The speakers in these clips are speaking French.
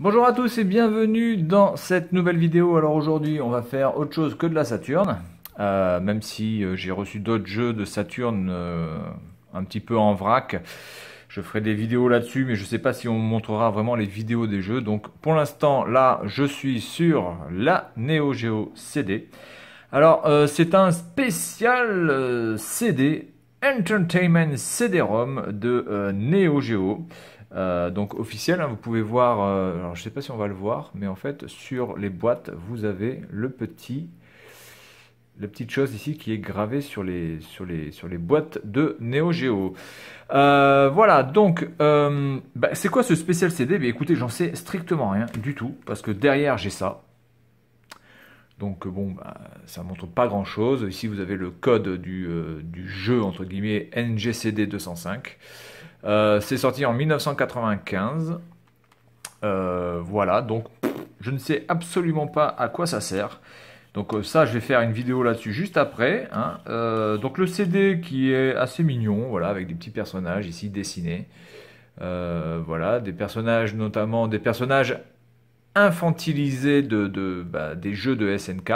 Bonjour à tous et bienvenue dans cette nouvelle vidéo. Alors aujourd'hui on va faire autre chose que de la Saturn, même si j'ai reçu d'autres jeux de Saturn un petit peu en vrac. Je ferai des vidéos là-dessus, mais je ne sais pas si on montrera vraiment les vidéos des jeux. Donc pour l'instant là je suis sur la Neo Geo CD. Alors c'est un spécial CD Entertainment CD-ROM de Neo Geo. Donc officiel, hein, vous pouvez voir, alors je sais pas si on va le voir, mais en fait sur les boîtes vous avez la petite chose ici qui est gravée sur les boîtes de Neo Geo. Voilà, donc c'est quoi ce spécial CD? Écoutez, j'en sais strictement rien du tout, parce que derrière j'ai ça. Donc bon, ça montre pas grand chose. Ici vous avez le code du jeu entre guillemets NGCD 205. C'est sorti en 1995. Voilà, donc je ne sais absolument pas à quoi ça sert. Donc ça, je vais faire une vidéo là-dessus juste après, hein. Donc le CD qui est assez mignon, voilà, avec des petits personnages ici dessinés. Voilà, des personnages, notamment des personnages infantilisés des jeux de SNK,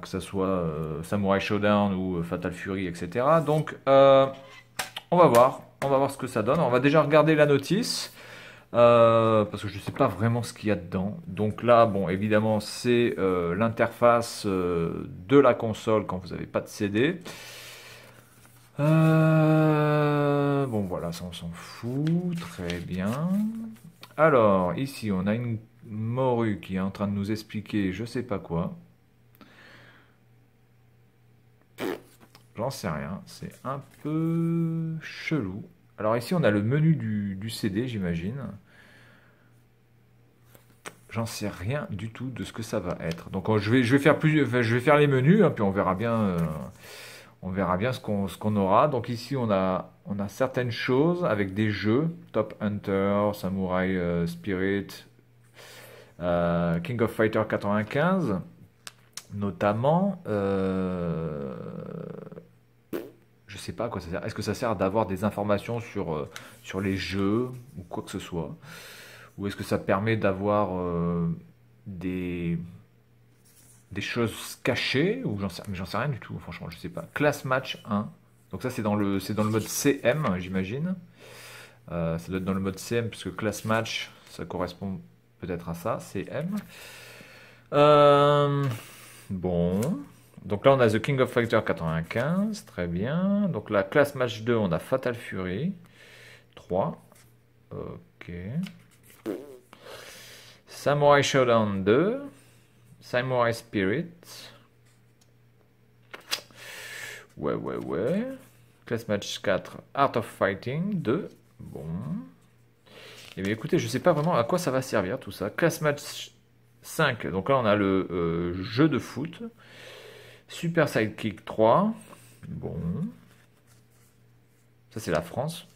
que ce soit Samurai Shodown ou Fatal Fury, etc. Donc on va voir ce que ça donne. On va déjà regarder la notice, parce que je ne sais pas vraiment ce qu'il y a dedans. Donc là, bon, évidemment, c'est l'interface de la console quand vous n'avez pas de CD. Bon, voilà, ça on s'en fout. Très bien. Alors, ici, on a une morue qui est en train de nous expliquer je sais pas quoi. J'en sais rien, c'est un peu chelou. Alors ici, on a le menu du CD, j'imagine. J'en sais rien du tout de ce que ça va être. Donc je vais faire les menus, hein, puis on verra bien ce qu'on aura. Donc ici, on a certaines choses avec des jeux. Top Hunter, Samurai Spirit, King of Fighter 95, notamment. Je sais pas à quoi ça sert. Est-ce que ça sert d'avoir des informations sur les jeux ou quoi que ce soit? Ou est-ce que ça permet d'avoir des choses cachées? Ou j'en sais rien du tout, franchement, je sais pas. Class Match 1. Donc ça, c'est dans le mode CM, j'imagine. Ça doit être dans le mode CM, puisque Class Match, ça correspond peut-être à ça, CM. Bon. Donc là, on a The King of Fighter 95, très bien. Donc la Class Match 2, on a Fatal Fury 3. Ok. Samurai Shodown 2. Samurai Spirit. Ouais. Class Match 4, Art of Fighting 2. Bon. Et bien écoutez, je sais pas vraiment à quoi ça va servir tout ça. Class Match 5, donc là on a le jeu de foot. Super Sidekick 3. Bon. Ça, c'est la France.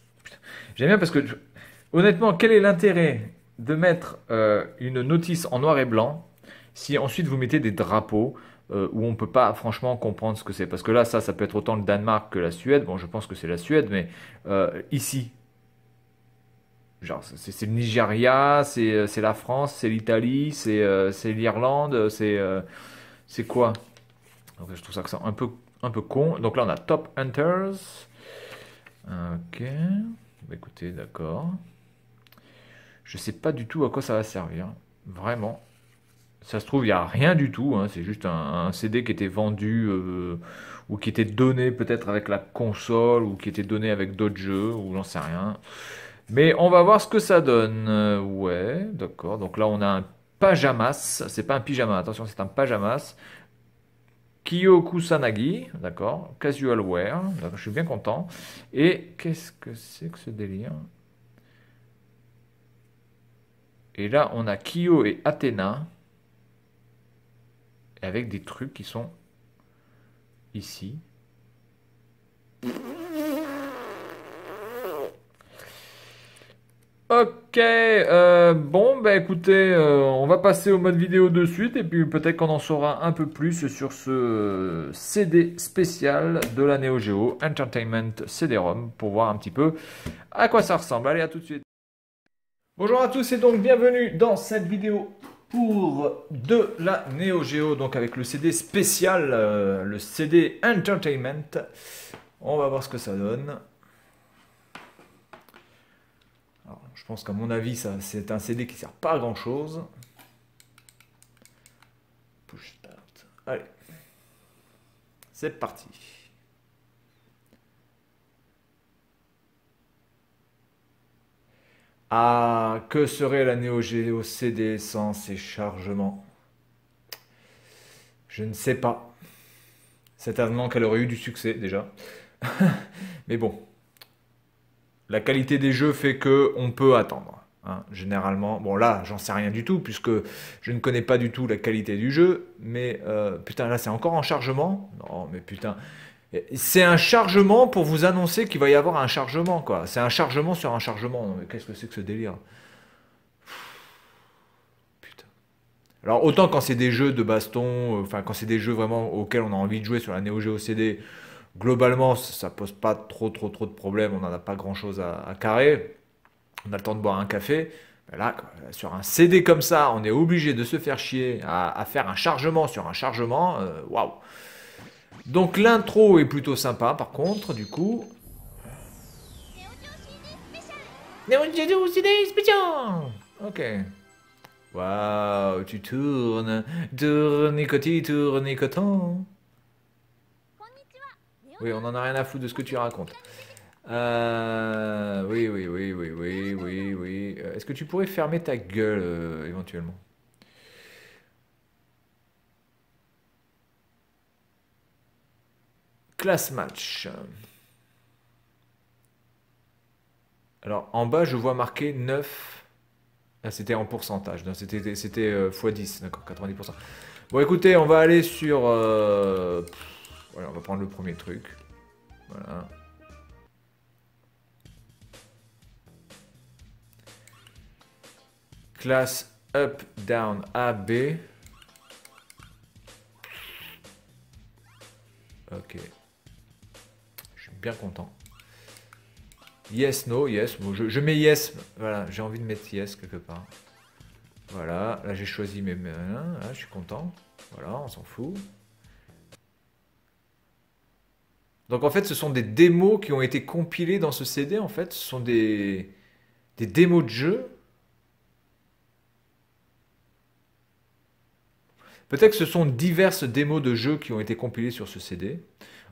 J'aime bien parce que, honnêtement, quel est l'intérêt de mettre une notice en noir et blanc si ensuite vous mettez des drapeaux où on ne peut pas franchement comprendre ce que c'est? Parce que là, ça peut être autant le Danemark que la Suède. Bon, je pense que c'est la Suède, mais ici, genre, c'est le Nigeria, c'est la France, c'est l'Italie, c'est l'Irlande, c'est quoi? Donc je trouve ça un peu con. Donc là, on a Top Hunters. Ok. Bah, écoutez, d'accord. Je sais pas du tout à quoi ça va servir. Vraiment. Ça se trouve, il n'y a rien du tout, hein. C'est juste un CD qui était vendu ou qui était donné peut-être avec la console ou qui était donné avec d'autres jeux ou j'en sais rien. Mais on va voir ce que ça donne. Ouais, d'accord. Donc là, on a un pajamas. C'est pas un pyjama, attention, c'est un pajamas. Kyo Kusanagi, d'accord, Casual Wear, je suis bien content. Et qu'est-ce que c'est que ce délire? Et là, on a Kyo et Athéna, avec des trucs qui sont ici. Ok, bon, bah écoutez, on va passer au mode vidéo de suite et puis peut-être qu'on en saura un peu plus sur ce CD spécial de la Neo Geo Entertainment CD-ROM pour voir un petit peu à quoi ça ressemble. Allez, à tout de suite. Bonjour à tous et donc bienvenue dans cette vidéo pour de la Neo Geo, donc avec le CD spécial, le CD Entertainment. On va voir ce que ça donne. Alors, je pense qu'à mon avis, c'est un CD qui sert pas à grand chose. Push start. Allez, c'est parti. Ah, que serait la Neo Geo CD sans ses chargements? Je ne sais pas. Certainement qu'elle aurait eu du succès déjà. Mais bon, la qualité des jeux fait que on peut attendre, hein, généralement. Bon là, j'en sais rien du tout puisque je ne connais pas du tout la qualité du jeu. Mais putain, là c'est encore en chargement. Non, mais putain, c'est un chargement pour vous annoncer qu'il va y avoir un chargement, quoi. C'est un chargement sur un chargement. Non, mais qu'est-ce que c'est que ce délire? Putain. Alors autant quand c'est des jeux de baston, enfin quand c'est des jeux vraiment auxquels on a envie de jouer sur la Neo Geo CD, globalement ça pose pas trop de problèmes, on n'en a pas grand-chose à carrer, on a le temps de boire un café. Mais là, sur un CD comme ça, on est obligé de se faire chier à faire un chargement sur un chargement, waouh. Donc l'intro est plutôt sympa par contre, du coup. Neo Geo CD spécial. Ok. Waouh, tu tournes, tournicoti, tournicoton. Oui, on en a rien à foutre de ce que tu racontes. Oui. Est-ce que tu pourrais fermer ta gueule éventuellement? Class match. Alors, en bas, je vois marqué 9. Ah, c'était en pourcentage. C'était x10, d'accord, 90%. Bon, écoutez, on va aller sur... voilà, on va prendre le premier truc. Voilà. Classe up, down, A, B. Ok. Je suis bien content. Yes, no, yes. Bon, je mets yes. Voilà, j'ai envie de mettre yes quelque part. Voilà, là j'ai choisi mes... Là, je suis content. Voilà, on s'en fout. Donc en fait, ce sont des démos qui ont été compilées dans ce CD. En fait, ce sont des démos de jeu. Peut-être que ce sont diverses démos de jeux qui ont été compilées sur ce CD.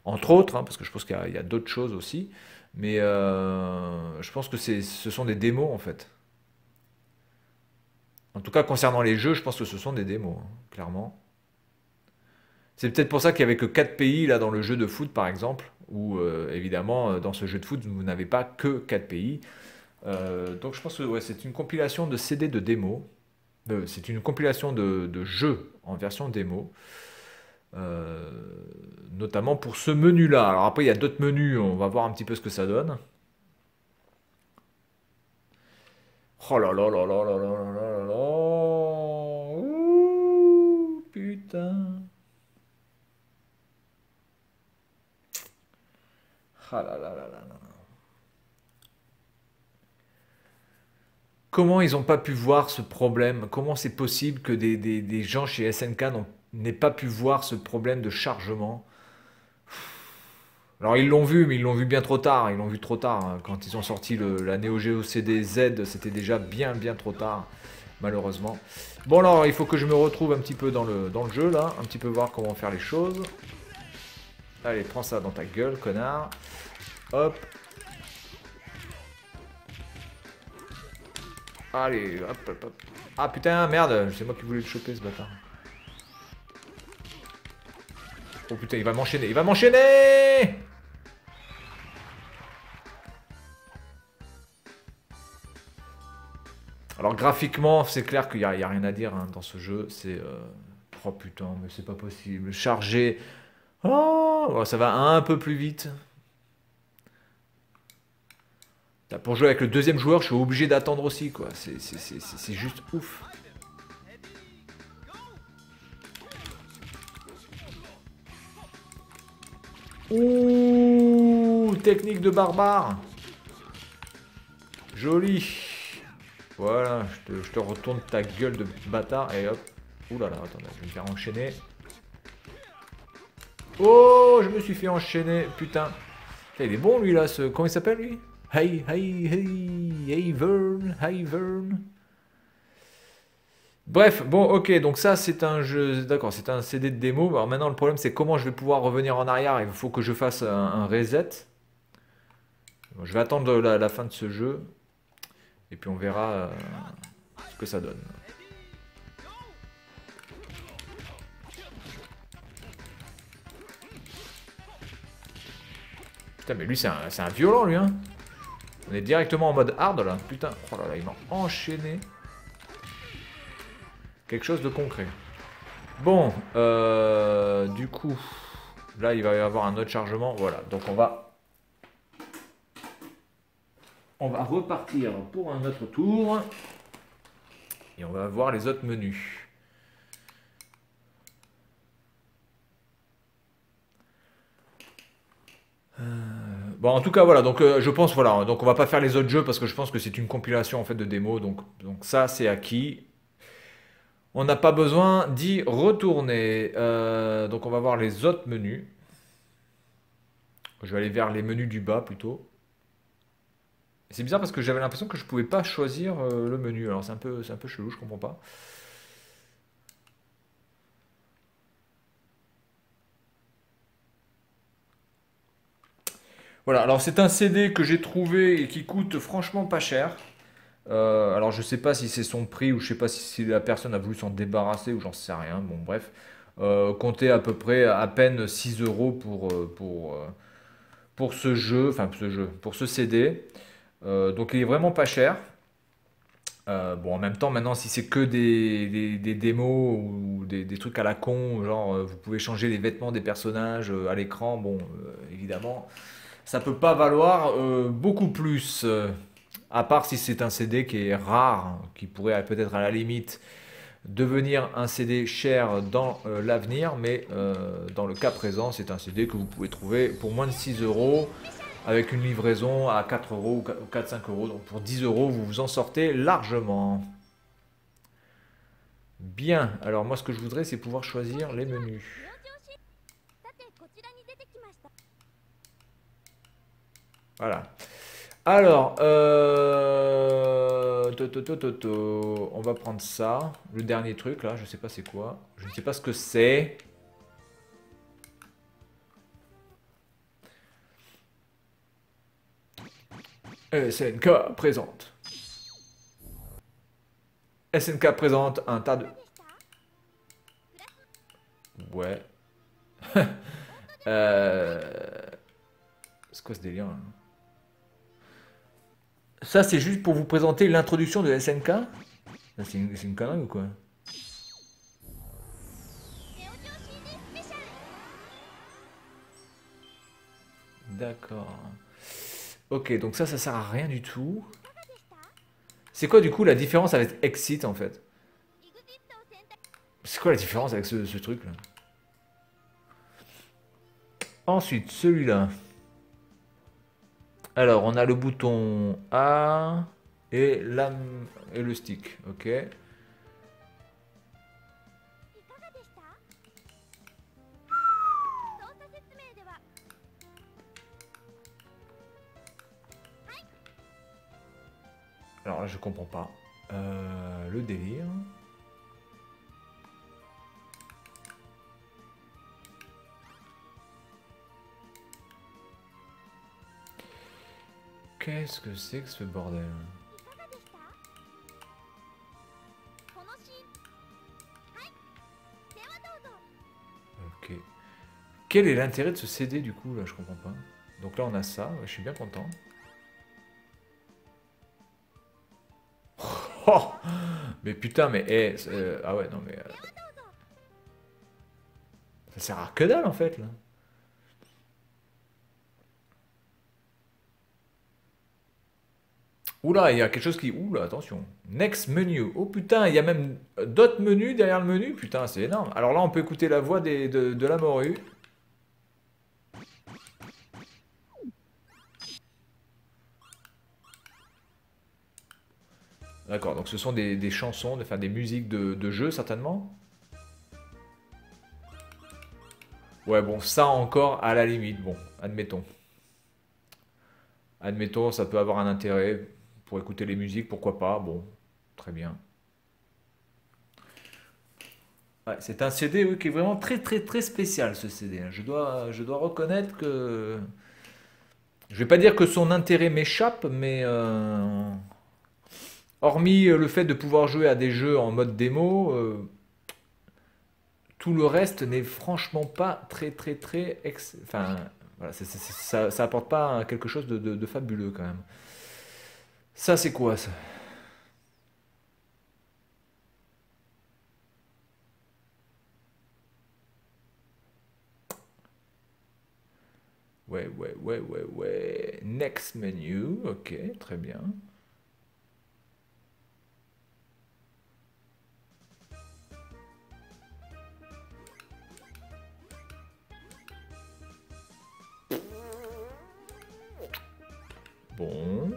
Entre autres, hein, parce que je pense qu'il y a d'autres choses aussi. Mais je pense que ce sont des démos en fait. En tout cas, concernant les jeux, je pense que ce sont des démos, hein, clairement. C'est peut-être pour ça qu'il n'y avait que 4 pays là dans le jeu de foot par exemple, où évidemment dans ce jeu de foot vous n'avez pas que 4 pays. Donc je pense que ouais, c'est une compilation de CD de démos. C'est une compilation de jeux en version démo. euh, Notamment pour ce menu-là. Alors après il y a d'autres menus, on va voir un petit peu ce que ça donne. Oh là là là là là là là là là. Ouh, putain. Ah là là là là là. Comment ils n'ont pas pu voir ce problème? Comment c'est possible que des gens chez SNK n'aient pas pu voir ce problème de chargement? Alors ils l'ont vu, mais ils l'ont vu bien trop tard. Ils l'ont vu trop tard, hein. Quand ils ont sorti la Neo Geo CD Z, c'était déjà bien trop tard, malheureusement. Bon alors, il faut que je me retrouve un petit peu dans le jeu, là. Un petit peu voir comment faire les choses. Allez, prends ça dans ta gueule, connard. Hop. Allez, hop. Ah putain, merde, c'est moi qui voulais le choper, ce bâtard. Oh putain, il va m'enchaîner. Alors graphiquement, c'est clair qu'il n'y a rien à dire, hein, dans ce jeu. C'est... Oh putain, mais c'est pas possible. Charger... Oh, ça va un peu plus vite. Là, pour jouer avec le deuxième joueur, je suis obligé d'attendre aussi, quoi. C'est juste ouf. Ouh, technique de barbare. Joli. Voilà, je te retourne ta gueule de bâtard. Et hop. Ouh là là, attendez, je vais me faire enchaîner. Oh, je me suis fait enchaîner, putain. Il est bon lui là, ce... Comment il s'appelle lui? Hey Vern. Bref, bon ok, donc ça c'est un jeu, d'accord, c'est un CD de démo. Alors maintenant le problème c'est comment je vais pouvoir revenir en arrière. Il faut que je fasse un reset. Bon, je vais attendre la fin de ce jeu. Et puis on verra ce que ça donne. Putain mais lui c'est un violent lui hein. On est directement en mode hard là. Putain, oh là là, il m'a enchaîné. Quelque chose de concret. Bon, du coup, là il va y avoir un autre chargement. Voilà, donc on va repartir pour un autre tour. Et on va voir les autres menus. Bon, en tout cas, voilà. Donc, je pense, voilà. Donc, on va pas faire les autres jeux parce que je pense que c'est une compilation en fait de démos. Donc ça, c'est acquis. On n'a pas besoin d'y retourner. Donc, on va voir les autres menus. Je vais aller vers les menus du bas plutôt. C'est bizarre parce que j'avais l'impression que je pouvais pas choisir le menu. Alors, c'est un peu chelou, je comprends pas. Voilà, alors c'est un CD que j'ai trouvé et qui coûte franchement pas cher. Alors je sais pas si c'est son prix ou je sais pas si la personne a voulu s'en débarrasser ou j'en sais rien. Bon bref, comptez à peu près à peine 6 euros pour ce jeu, enfin ce jeu, pour ce CD. Donc il est vraiment pas cher. Bon en même temps maintenant si c'est que des démos ou des trucs à la con, genre vous pouvez changer les vêtements des personnages à l'écran, bon évidemment ça peut pas valoir beaucoup plus. À part si c'est un CD qui est rare, qui pourrait peut-être à la limite devenir un CD cher dans l'avenir, mais dans le cas présent, c'est un CD que vous pouvez trouver pour moins de 6 euros, avec une livraison à 4 euros ou 4-5 euros. Donc pour 10 euros, vous vous en sortez largement. Bien, alors moi ce que je voudrais, c'est pouvoir choisir les menus. Voilà. Alors, on va prendre ça. Le dernier truc, là, je sais pas c'est quoi. Je ne sais pas ce que c'est. SNK présente. SNK présente un tas de... Ouais. C'est quoi ce délire là? Ça, c'est juste pour vous présenter l'introduction de SNK? C'est une connerie ou quoi? D'accord. Ok, donc ça sert à rien du tout. C'est quoi du coup la différence avec Exit en fait? C'est quoi la différence avec ce truc là? Ensuite, celui-là. Alors, on a le bouton A et, et le stick. Ok. Alors là, je comprends pas. Le délire. Qu'est-ce que c'est que ce bordel? Ok. Quel est l'intérêt de ce CD du coup là? Je comprends pas. Donc là, on a ça. Ouais, je suis bien content. Oh, mais putain, mais ah ouais, non mais ça sert à que dalle en fait là. Oula, il y a quelque chose qui... Oula, attention. Next menu. Oh putain, il y a même d'autres menus derrière le menu. Putain, c'est énorme. Alors là, on peut écouter la voix de la morue. D'accord, donc ce sont des chansons, enfin des musiques de jeux certainement. Ouais, bon, ça encore à la limite, bon, admettons. Admettons, ça peut avoir un intérêt pour écouter les musiques, pourquoi pas, bon, très bien. Ouais, c'est un CD, oui, qui est vraiment très très très spécial ce CD, hein. Je dois reconnaître que... Je vais pas dire que son intérêt m'échappe, mais hormis le fait de pouvoir jouer à des jeux en mode démo, tout le reste n'est franchement pas très très très... Enfin, voilà, ça apporte pas quelque chose de fabuleux quand même. Ça, c'est quoi ça? Ouais, ouais, ouais, ouais, ouais. Next menu, ok, très bien. Bon.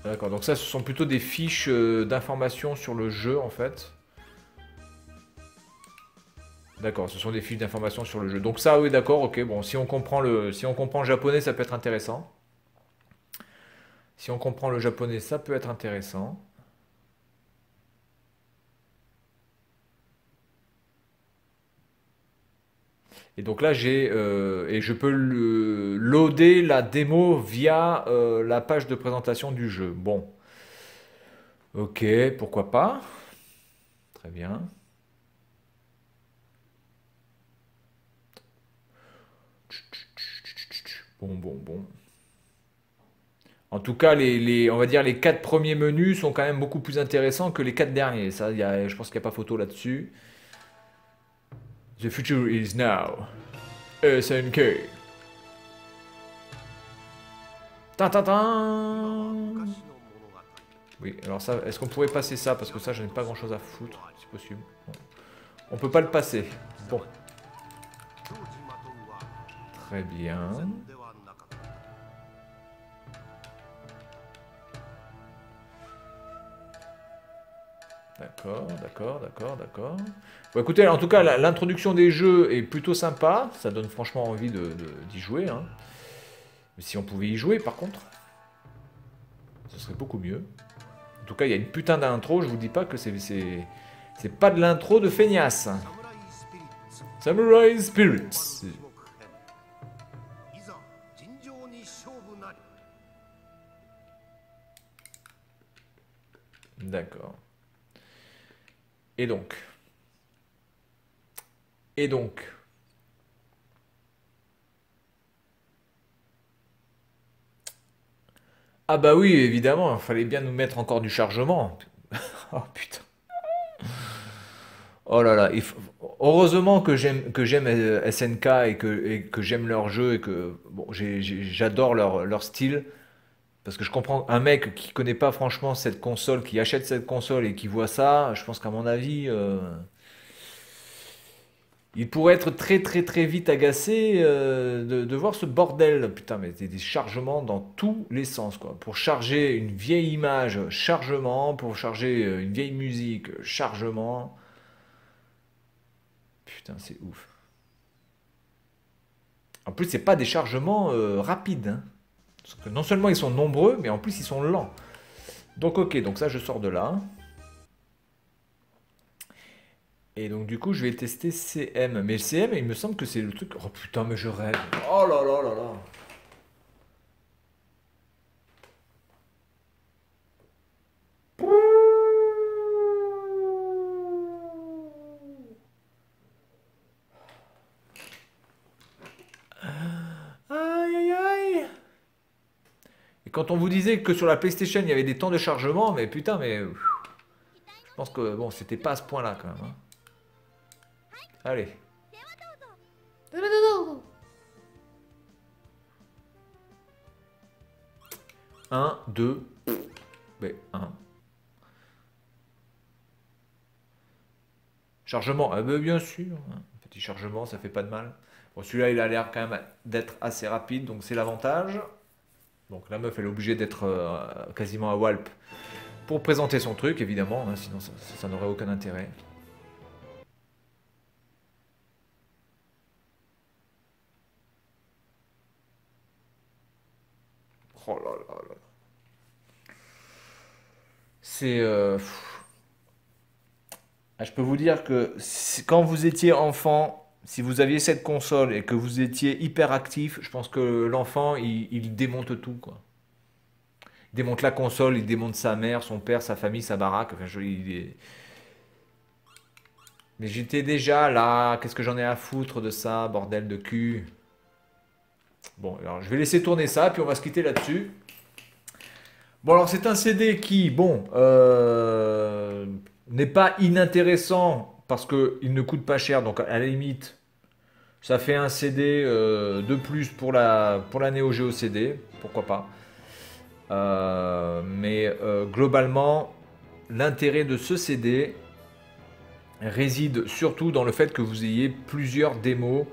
D'accord, donc ça, ce sont plutôt des fiches d'informations sur le jeu en fait. D'accord, ce sont des fiches d'informations sur le jeu. Donc ça, oui, d'accord, ok. Bon, si on comprend le japonais, ça peut être intéressant. Si on comprend le japonais, ça peut être intéressant. Et donc là, et je peux loader la démo via la page de présentation du jeu. Bon, ok, pourquoi pas. Très bien. Bon, bon, bon. En tout cas, on va dire les quatre premiers menus sont quand même beaucoup plus intéressants que les quatre derniers. Ça, je pense qu'il n'y a pas photo là-dessus. The future is now. SNK. Tin, tin, tin. Oui, alors ça, est-ce qu'on pourrait passer ça? Parce que ça, je n'ai pas grand-chose à foutre, si possible. Bon. On peut pas le passer. Bon, très bien. D'accord, d'accord, d'accord, d'accord. Bon, écoutez, en tout cas, l'introduction des jeux est plutôt sympa. Ça donne franchement envie d'y jouer, hein. Mais si on pouvait y jouer, par contre, ce serait beaucoup mieux. En tout cas, il y a une putain d'intro. Je vous dis pas que c'est pas de l'intro de feignasse. Samurai Spirits. D'accord. Et donc. Et donc. Ah bah oui, évidemment, il fallait bien nous mettre encore du chargement. Oh putain. Oh là là. Heureusement que j'aime SNK et que j'aime leur jeu et que bon, j'adore leur style. Parce que je comprends un mec qui connaît pas franchement cette console, qui achète cette console et qui voit ça, je pense qu'à mon avis, il pourrait être très très très vite agacé de voir ce bordel. Putain, mais des chargements dans tous les sens, quoi. Pour charger une vieille image, chargement. Pour charger une vieille musique, chargement. Putain, c'est ouf. En plus, c'est pas des chargements rapides, hein. Parce que non seulement ils sont nombreux, mais en plus ils sont lents. Donc ok, donc ça je sors de là. Et donc du coup je vais tester CM. Mais le CM, il me semble que c'est le truc... Oh putain, mais je rêve. Oh là là là là. Aïe aïe aïe. Et quand on vous disait que sur la PlayStation il y avait des temps de chargement, mais putain, mais je pense que bon, c'était pas à ce point-là quand même, hein. Allez. Un, 2, un. Chargement, ah ben, bien sûr, hein. Petit chargement, ça fait pas de mal. Bon, celui-là, il a l'air quand même d'être assez rapide, donc c'est l'avantage. Donc la meuf, elle est obligée d'être quasiment à Walp pour présenter son truc, évidemment, hein, sinon ça n'aurait aucun intérêt. Oh là là là. C'est... je peux vous dire que quand vous étiez enfant, si vous aviez cette console et que vous étiez hyper actif, je pense que l'enfant, il démonte tout, quoi. Il démonte la console, il démonte sa mère, son père, sa famille, sa baraque. Enfin, mais j'étais déjà là, qu'est-ce que j'en ai à foutre de ça, bordel de cul. Bon, alors je vais laisser tourner ça, puis on va se quitter là-dessus. Bon, alors c'est un CD qui, bon, n'est pas inintéressant parce qu'il ne coûte pas cher, donc à la limite, ça fait un CD de plus pour la Neo Geo CD, pourquoi pas. Mais globalement, l'intérêt de ce CD réside surtout dans le fait que vous ayez plusieurs démos.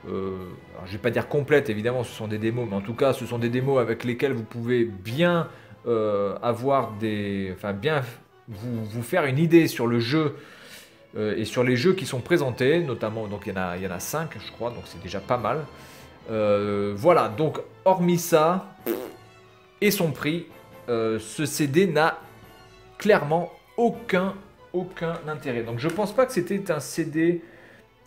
Alors je vais pas dire complètes, évidemment, ce sont des démos, mais en tout cas, ce sont des démos avec lesquelles vous pouvez bien avoir enfin bien vous faire une idée sur le jeu et sur les jeux qui sont présentés, notamment, donc il y en a 5, je crois, donc c'est déjà pas mal. Voilà, donc hormis ça et son prix, ce CD n'a clairement aucun intérêt. Donc je pense pas que c'était un CD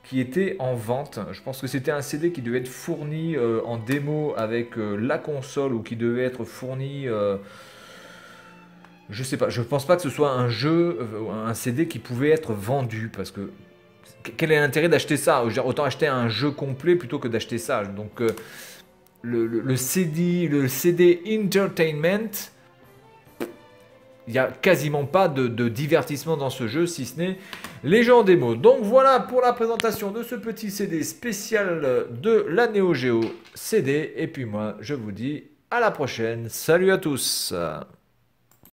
qui était en vente. Je pense que c'était un CD qui devait être fourni en démo avec la console ou qui devait être fourni. Je sais pas. Je pense pas que ce soit un jeu, un CD qui pouvait être vendu parce que quel est l'intérêt d'acheter ça? Je veux dire, autant acheter un jeu complet plutôt que d'acheter ça. Donc le CD Entertainment, il n'y a quasiment pas de divertissement dans ce jeu, si ce n'est les jeux en démo. Donc voilà pour la présentation de ce petit CD spécial de la Neo Geo CD. Et puis moi, je vous dis à la prochaine. Salut à tous!